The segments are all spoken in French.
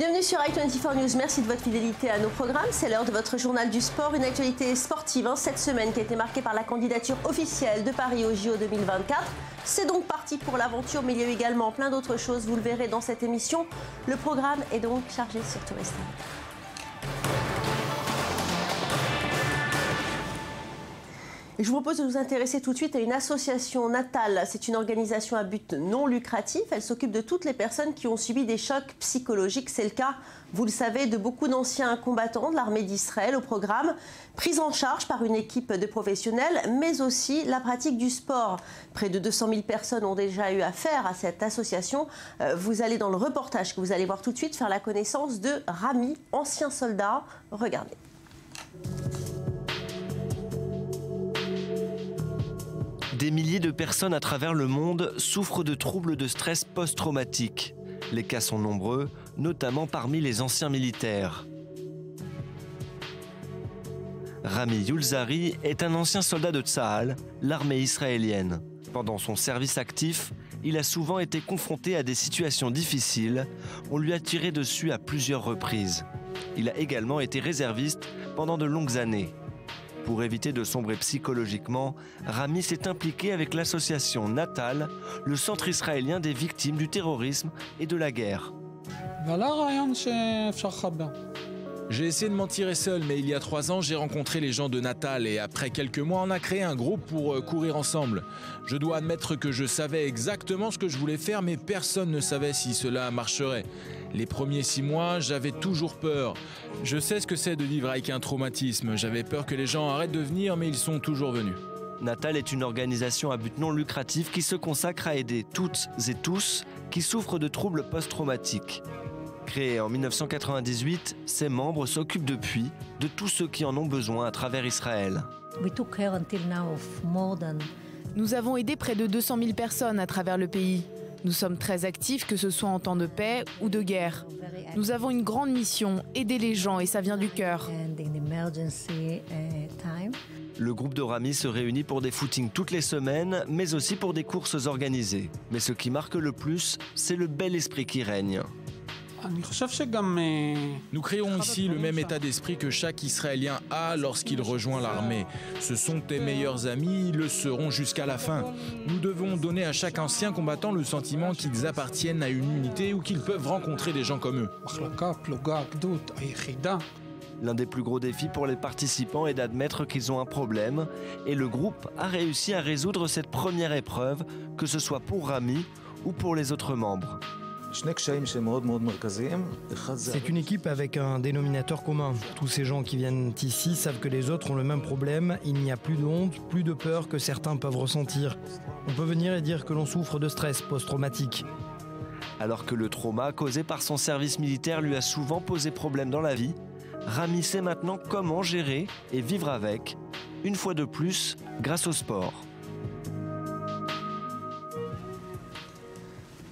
Bienvenue sur i24 News, merci de votre fidélité à nos programmes. C'est l'heure de votre journal du sport, une actualité sportive cette semaine qui a été marquée par la candidature officielle de Paris au JO 2024. C'est donc parti pour l'aventure, mais il y a eu également plein d'autres choses, vous le verrez dans cette émission. Le programme est donc chargé sur Tourisme. Et je vous propose de vous intéresser tout de suite à une association Natal. C'est une organisation à but non lucratif. Elle s'occupe de toutes les personnes qui ont subi des chocs psychologiques. C'est le cas, vous le savez, de beaucoup d'anciens combattants de l'armée d'Israël au programme. Prise en charge par une équipe de professionnels, mais aussi la pratique du sport. Près de 200 000 personnes ont déjà eu affaire à cette association. Vous allez dans le reportage que vous allez voir tout de suite faire la connaissance de Rami, ancien soldat. Regardez. Des milliers de personnes à travers le monde souffrent de troubles de stress post-traumatique. Les cas sont nombreux, notamment parmi les anciens militaires. Rami Youlzari est un ancien soldat de Tsahal, l'armée israélienne. Pendant son service actif, il a souvent été confronté à des situations difficiles. On lui a tiré dessus à plusieurs reprises. Il a également été réserviste pendant de longues années. Pour éviter de sombrer psychologiquement, Rami s'est impliqué avec l'association Natal, le centre israélien des victimes du terrorisme et de la guerre. J'ai essayé de m'en tirer seul, mais il y a 3 ans, j'ai rencontré les gens de Natal et après quelques mois, on a créé un groupe pour courir ensemble. Je dois admettre que je savais exactement ce que je voulais faire, mais personne ne savait si cela marcherait. Les premiers 6 mois, j'avais toujours peur. Je sais ce que c'est de vivre avec un traumatisme. J'avais peur que les gens arrêtent de venir, mais ils sont toujours venus. Natal est une organisation à but non lucratif qui se consacre à aider toutes et tous qui souffrent de troubles post-traumatiques. Créée en 1998, ses membres s'occupent depuis de tous ceux qui en ont besoin à travers Israël. Nous avons aidé près de 200 000 personnes à travers le pays. Nous sommes très actifs, que ce soit en temps de paix ou de guerre. Nous avons une grande mission, aider les gens, et ça vient du cœur. Le groupe de Rami se réunit pour des footings toutes les semaines, mais aussi pour des courses organisées. Mais ce qui marque le plus, c'est le bel esprit qui règne. Nous créons ici le même état d'esprit que chaque Israélien a lorsqu'il rejoint l'armée. Ce sont tes meilleurs amis, ils le seront jusqu'à la fin. Nous devons donner à chaque ancien combattant le sentiment qu'ils appartiennent à une unité ou qu'ils peuvent rencontrer des gens comme eux. L'un des plus gros défis pour les participants est d'admettre qu'ils ont un problème, et le groupe a réussi à résoudre cette première épreuve, que ce soit pour Rami ou pour les autres membres. C'est une équipe avec un dénominateur commun. Tous ces gens qui viennent ici savent que les autres ont le même problème. Il n'y a plus de honte, plus de peur que certains peuvent ressentir. On peut venir et dire que l'on souffre de stress post-traumatique. Alors que le trauma causé par son service militaire lui a souvent posé problème dans la vie, Rami sait maintenant comment gérer et vivre avec, une fois de plus, grâce au sport.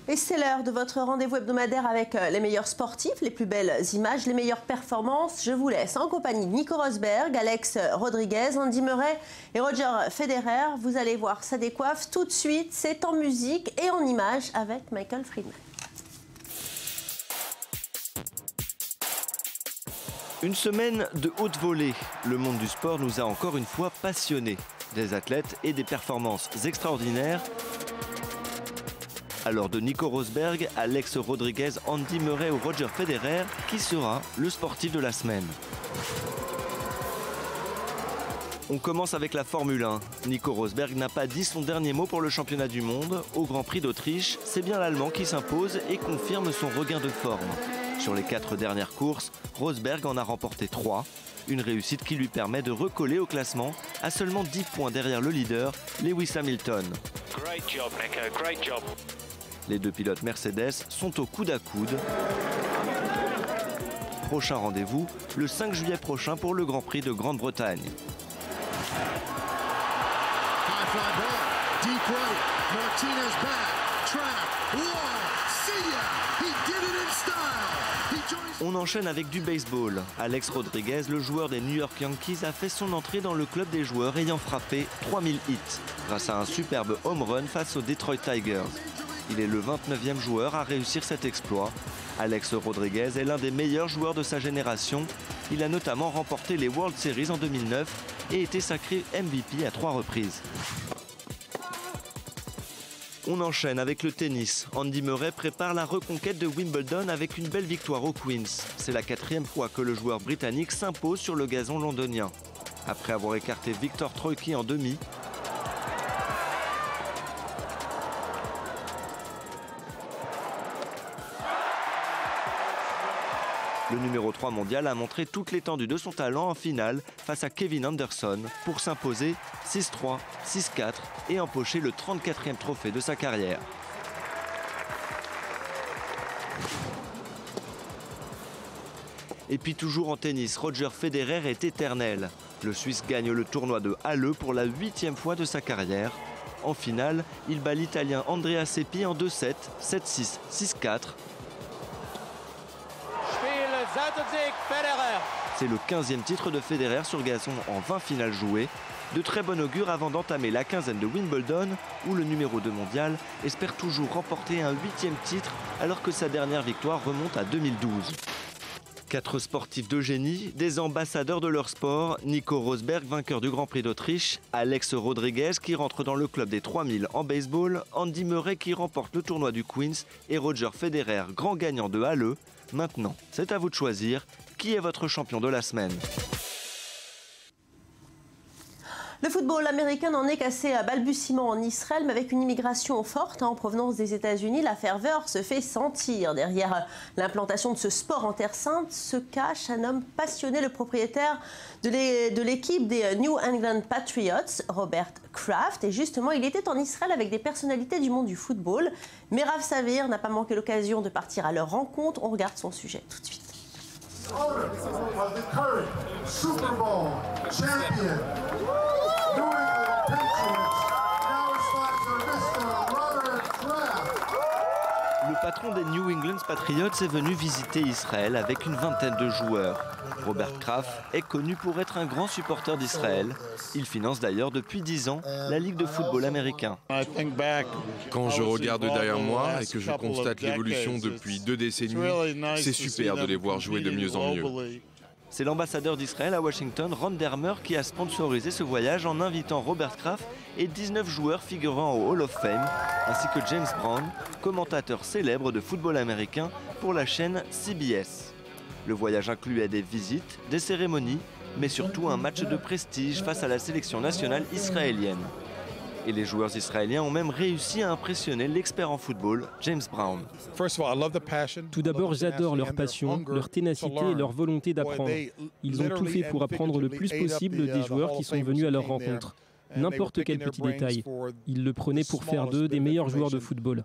Et c'est l'heure de votre rendez-vous hebdomadaire avec les meilleurs sportifs, les plus belles images, les meilleures performances. Je vous laisse en compagnie de Nico Rosberg, Alex Rodriguez, Andy Murray et Roger Federer. Vous allez voir, ça décoiffe tout de suite. C'est en musique et en images avec Michael Friedman. Une semaine de haute volée. Le monde du sport nous a encore une fois passionnés. Des athlètes et des performances extraordinaires. Alors de Nico Rosberg, Alex Rodriguez, Andy Murray ou Roger Federer, qui sera le sportif de la semaine? On commence avec la Formule 1. Nico Rosberg n'a pas dit son dernier mot pour le championnat du monde. Au Grand Prix d'Autriche, c'est bien l'Allemand qui s'impose et confirme son regain de forme. Sur les 4 dernières courses, Rosberg en a remporté 3. Une réussite qui lui permet de recoller au classement à seulement 10 points derrière le leader, Lewis Hamilton. Great job, Nico. Great job. Les 2 pilotes Mercedes sont au coude à coude. Prochain rendez-vous, le 5 juillet prochain pour le Grand Prix de Grande-Bretagne. On enchaîne avec du baseball. Alex Rodriguez, le joueur des New York Yankees, a fait son entrée dans le club des joueurs ayant frappé 3000 hits grâce à un superbe home run face aux Detroit Tigers. Il est le 29e joueur à réussir cet exploit. Alex Rodriguez est l'un des meilleurs joueurs de sa génération. Il a notamment remporté les World Series en 2009 et été sacré MVP à 3 reprises. On enchaîne avec le tennis. Andy Murray prépare la reconquête de Wimbledon avec une belle victoire au Queens. C'est la 4e fois que le joueur britannique s'impose sur le gazon londonien. Après avoir écarté Victor Troicki en demi, le numéro 3 mondial a montré toute l'étendue de son talent en finale face à Kevin Anderson pour s'imposer 6-3, 6-4 et empocher le 34e trophée de sa carrière. Et puis toujours en tennis, Roger Federer est éternel. Le Suisse gagne le tournoi de Halle pour la 8e fois de sa carrière. En finale, il bat l'Italien Andrea Seppi en 2-7, 7-6, 6-4. C'est le 15e titre de Federer sur gazon en 20 finales jouées. De très bon augure avant d'entamer la quinzaine de Wimbledon, où le numéro 2 mondial espère toujours remporter un 8e titre alors que sa dernière victoire remonte à 2012. 4 sportifs de génie, des ambassadeurs de leur sport, Nico Rosberg, vainqueur du Grand Prix d'Autriche, Alex Rodriguez qui rentre dans le club des 3000 en baseball, Andy Murray qui remporte le tournoi du Queens et Roger Federer, grand gagnant de Halle. Maintenant, c'est à vous de choisir qui est votre champion de la semaine. Le football américain n'en est qu'à ses balbutiements en Israël, mais avec une immigration forte en provenance des États-Unis, la ferveur se fait sentir. Derrière l'implantation de ce sport en Terre Sainte se cache un homme passionné, le propriétaire de l'équipe des New England Patriots, Robert Kraft. Et justement, il était en Israël avec des personnalités du monde du football. Merav Savir n'a pas manqué l'occasion de partir à leur rencontre. On regarde son sujet tout de suite. Of the current Super Bowl champion, New England Patriots, now sponsor Mr. Robert Kraft. Le patron des New England Patriots est venu visiter Israël avec une vingtaine de joueurs. Robert Kraft est connu pour être un grand supporter d'Israël. Il finance d'ailleurs depuis 10 ans la Ligue de football américain. Quand je regarde derrière moi et que je constate l'évolution depuis 2 décennies, c'est super de les voir jouer de mieux en mieux. C'est l'ambassadeur d'Israël à Washington, Ron Dermer, qui a sponsorisé ce voyage en invitant Robert Kraft et 19 joueurs figurant au Hall of Fame, ainsi que James Brown, commentateur célèbre de football américain pour la chaîne CBS. Le voyage incluait des visites, des cérémonies, mais surtout un match de prestige face à la sélection nationale israélienne. Et les joueurs israéliens ont même réussi à impressionner l'expert en football, James Brown. Tout d'abord, j'adore leur passion, leur ténacité et leur volonté d'apprendre. Ils ont tout fait pour apprendre le plus possible des joueurs qui sont venus à leur rencontre. N'importe quel petit détail. Ils le prenaient pour faire d'eux des meilleurs joueurs de football.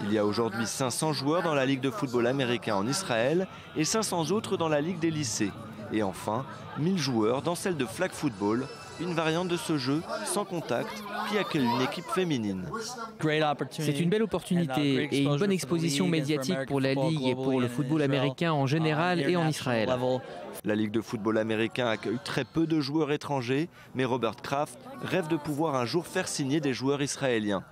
Il y a aujourd'hui 500 joueurs dans la Ligue de football américain en Israël et 500 autres dans la Ligue des lycées. Et enfin, 1000 joueurs dans celle de flag football, une variante de ce jeu sans contact qui accueille une équipe féminine. C'est une belle opportunité et une bonne exposition médiatique pour la Ligue et pour le football américain en général et en Israël. La Ligue de football américain accueille très peu de joueurs étrangers, mais Robert Kraft rêve de pouvoir un jour faire signer des joueurs israéliens.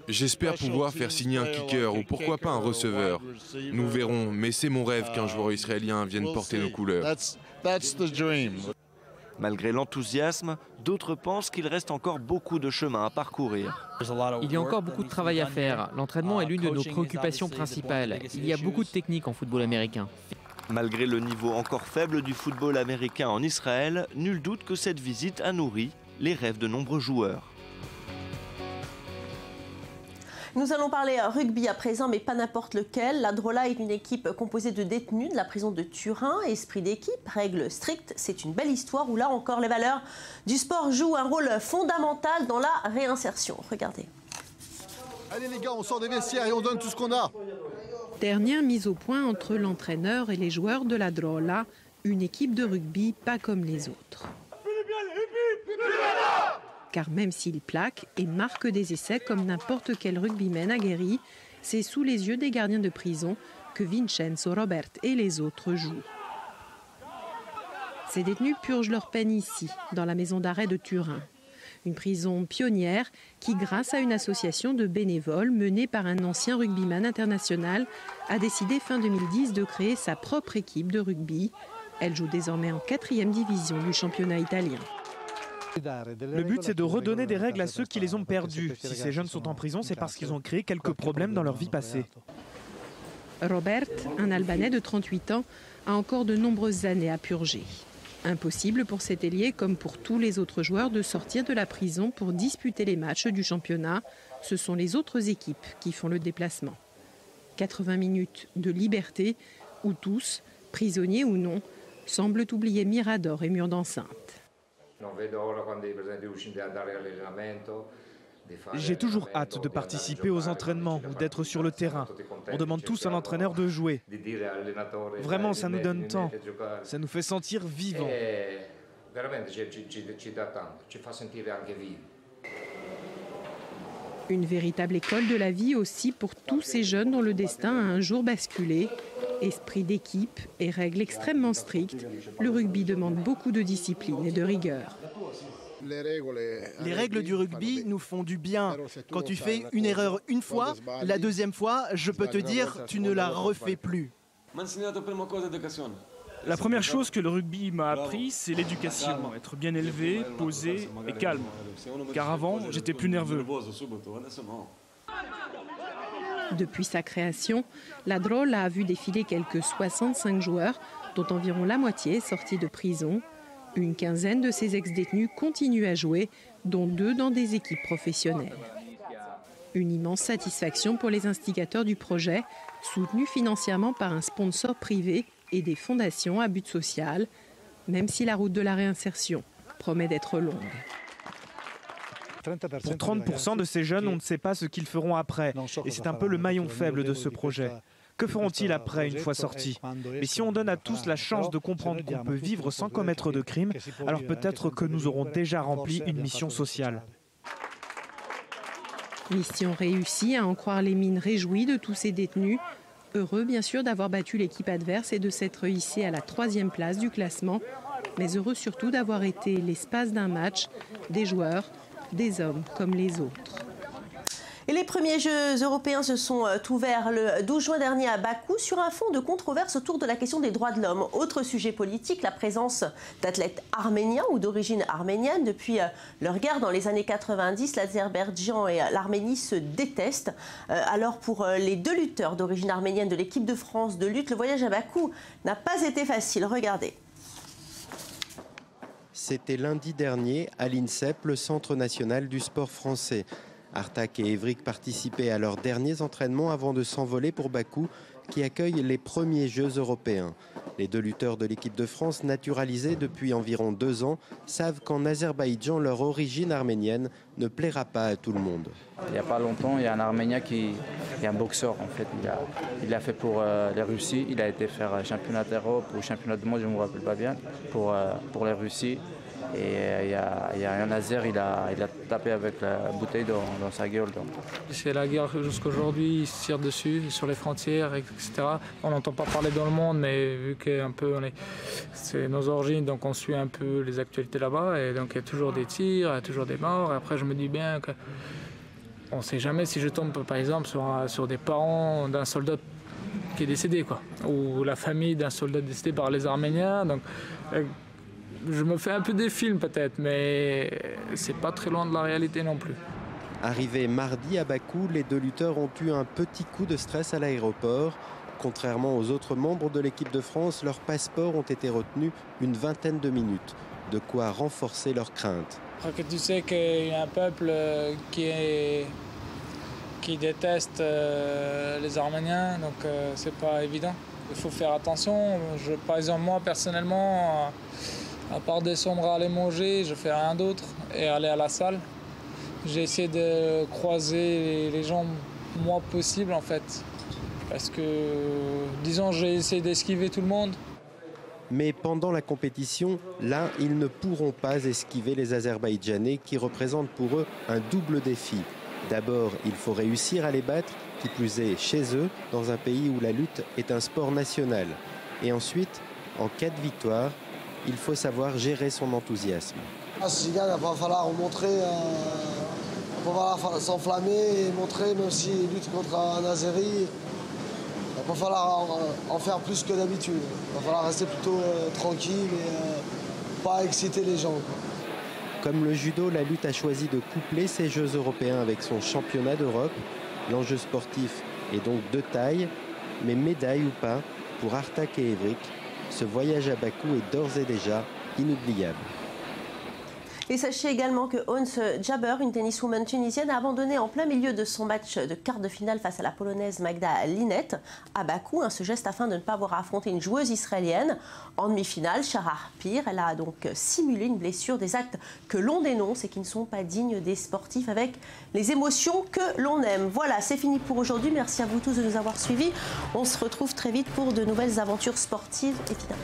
J'espère pouvoir faire signer un kicker ou pourquoi pas un receveur. Nous verrons, mais c'est mon rêve qu'un joueur israélien vienne porter nos couleurs. Malgré l'enthousiasme, d'autres pensent qu'il reste encore beaucoup de chemin à parcourir. Il y a encore beaucoup de travail à faire. L'entraînement est l'une de nos préoccupations principales. Il y a beaucoup de techniques en football américain. Malgré le niveau encore faible du football américain en Israël, nul doute que cette visite a nourri les rêves de nombreux joueurs. Nous allons parler rugby à présent, mais pas n'importe lequel. La Drola est une équipe composée de détenus de la prison de Turin. Esprit d'équipe, règles strictes, c'est une belle histoire où là encore les valeurs du sport jouent un rôle fondamental dans la réinsertion. Regardez. Allez les gars, on sort des vestiaires et on donne tout ce qu'on a. Dernière mise au point entre l'entraîneur et les joueurs de la Drola, une équipe de rugby pas comme les autres. Car même s'il plaque et marque des essais comme n'importe quel rugbyman aguerri, c'est sous les yeux des gardiens de prison que Vincenzo, Robert et les autres jouent. Ces détenus purgent leur peine ici, dans la maison d'arrêt de Turin. Une prison pionnière qui, grâce à une association de bénévoles menée par un ancien rugbyman international, a décidé fin 2010 de créer sa propre équipe de rugby. Elle joue désormais en 4e division du championnat italien. Le but, c'est de redonner des règles à ceux qui les ont perdues. Si ces jeunes sont en prison, c'est parce qu'ils ont créé quelques problèmes dans leur vie passée. Robert, un Albanais de 38 ans, a encore de nombreuses années à purger. Impossible pour cet ailier, comme pour tous les autres joueurs, de sortir de la prison pour disputer les matchs du championnat. Ce sont les autres équipes qui font le déplacement. 80 minutes de liberté où tous, prisonniers ou non, semblent oublier Mirador et murs d'enceinte. J'ai toujours hâte de participer aux entraînements ou d'être sur le terrain. On demande tous à l'entraîneur de jouer. Vraiment, ça nous donne tant. Ça nous fait sentir vivants. Une véritable école de la vie aussi pour tous ces jeunes dont le destin a un jour basculé. Esprit d'équipe et règles extrêmement strictes, le rugby demande beaucoup de discipline et de rigueur. Les règles du rugby nous font du bien. Quand tu fais une erreur une fois, la deuxième fois, je peux te dire, tu ne la refais plus. La première chose que le rugby m'a appris, c'est l'éducation. Être bien élevé, posé et calme. Car avant, j'étais plus nerveux. Depuis sa création, la Drôle a vu défiler quelques 65 joueurs, dont environ la moitié sortis de prison. Une quinzaine de ces ex-détenus continuent à jouer, dont 2 dans des équipes professionnelles. Une immense satisfaction pour les instigateurs du projet, soutenus financièrement par un sponsor privé et des fondations à but social, même si la route de la réinsertion promet d'être longue. Pour 30% de ces jeunes, on ne sait pas ce qu'ils feront après. Et c'est un peu le maillon faible de ce projet. Que feront-ils après, une fois sortis? Mais si on donne à tous la chance de comprendre qu'on peut vivre sans commettre de crimes, alors peut-être que nous aurons déjà rempli une mission sociale. Mission réussie, à en croire les mines réjouies de tous ces détenus. Heureux bien sûr d'avoir battu l'équipe adverse et de s'être hissé à la 3e place du classement. Mais heureux surtout d'avoir été l'espace d'un match, des joueurs, des hommes comme les autres. Et les premiers Jeux européens se sont ouverts le 12 juin dernier à Bakou sur un fond de controverse autour de la question des droits de l'homme. Autre sujet politique, la présence d'athlètes arméniens ou d'origine arménienne. Depuis leur guerre dans les années 90, l'Azerbaïdjan et l'Arménie se détestent. Alors pour les 2 lutteurs d'origine arménienne de l'équipe de France de lutte, le voyage à Bakou n'a pas été facile. Regardez. C'était lundi dernier à l'INSEP, le Centre national du sport français. Artak et Evrik participaient à leurs derniers entraînements avant de s'envoler pour Bakou, qui accueille les premiers Jeux européens. Les 2 lutteurs de l'équipe de France, naturalisés depuis environ 2 ans, savent qu'en Azerbaïdjan, leur origine arménienne ne plaira pas à tout le monde. Il n'y a pas longtemps, il y a un Arménien qui est un boxeur en fait. Il a fait pour les Russies, il a été faire championnat d'Europe ou championnat du monde, je ne me rappelle pas bien, pour les Russies. Et il y a un Azer, il a tapé avec la bouteille dans sa gueule. C'est la guerre jusqu'à aujourd'hui, ils se tirent dessus, sur les frontières, etc. On n'entend pas parler dans le monde, mais vu que c'est nos origines, donc on suit un peu les actualités là-bas. Et donc il y a toujours des tirs, il y a toujours des morts. Et après je me dis bien qu'on ne sait jamais si je tombe par exemple sur des parents d'un soldat qui est décédé, quoi, ou la famille d'un soldat décédé par les Arméniens. Donc, je me fais un peu des films peut-être, mais c'est pas très loin de la réalité non plus. Arrivés mardi à Bakou, les 2 lutteurs ont eu un petit coup de stress à l'aéroport. Contrairement aux autres membres de l'équipe de France, leurs passeports ont été retenus une vingtaine de minutes, de quoi renforcer leurs craintes. Après que tu sais qu'il y a un peuple qui déteste les Arméniens, donc c'est pas évident. Il faut faire attention. Par exemple, moi personnellement, à part descendre à aller manger, je fais rien d'autre et aller à la salle. J'ai essayé de croiser les gens le moins possible en fait. Parce que, disons, j'ai essayé d'esquiver tout le monde. Mais pendant la compétition, là, ils ne pourront pas esquiver les Azerbaïdjanais qui représentent pour eux un double défi. D'abord, il faut réussir à les battre, qui plus est chez eux, dans un pays où la lutte est un sport national. Et ensuite, en cas de victoire, il faut savoir gérer son enthousiasme. Si gagne, il va falloir montrer, il va falloir s'enflammer et montrer, même s'il lutte contre un Azeri, il va falloir en faire plus que d'habitude. Il va falloir rester plutôt tranquille et pas exciter les gens. Comme le judo, la lutte a choisi de coupler ses Jeux européens avec son championnat d'Europe. L'enjeu sportif est donc de taille, mais médaille ou pas, pour Artak et Evric, ce voyage à Bakou est d'ores et déjà inoubliable. Et sachez également que Ons Jabeur, une tenniswoman tunisienne, a abandonné en plein milieu de son match de quart de finale face à la polonaise Magda Linette à Bakou. Ce geste afin de ne pas avoir à affronter une joueuse israélienne. En demi-finale, Shahar Peer, elle a donc simulé une blessure, des actes que l'on dénonce et qui ne sont pas dignes des sportifs avec les émotions que l'on aime. Voilà, c'est fini pour aujourd'hui. Merci à vous tous de nous avoir suivis. On se retrouve très vite pour de nouvelles aventures sportives, évidemment.